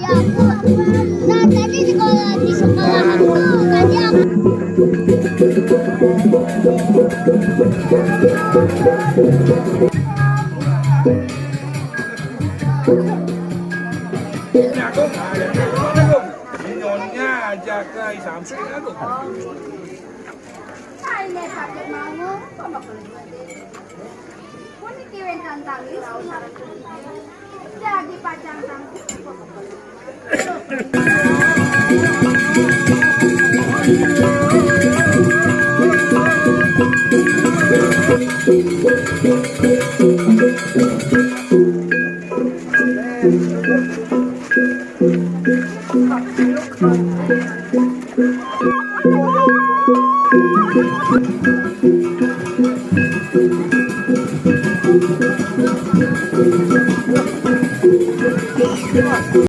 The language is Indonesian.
aku. Nah, tadi di sekolah aku tadi aku. Nyonya jaga sampai aku. Saya sakit mau. Pun dikirim tantang jadi pajang tangguh.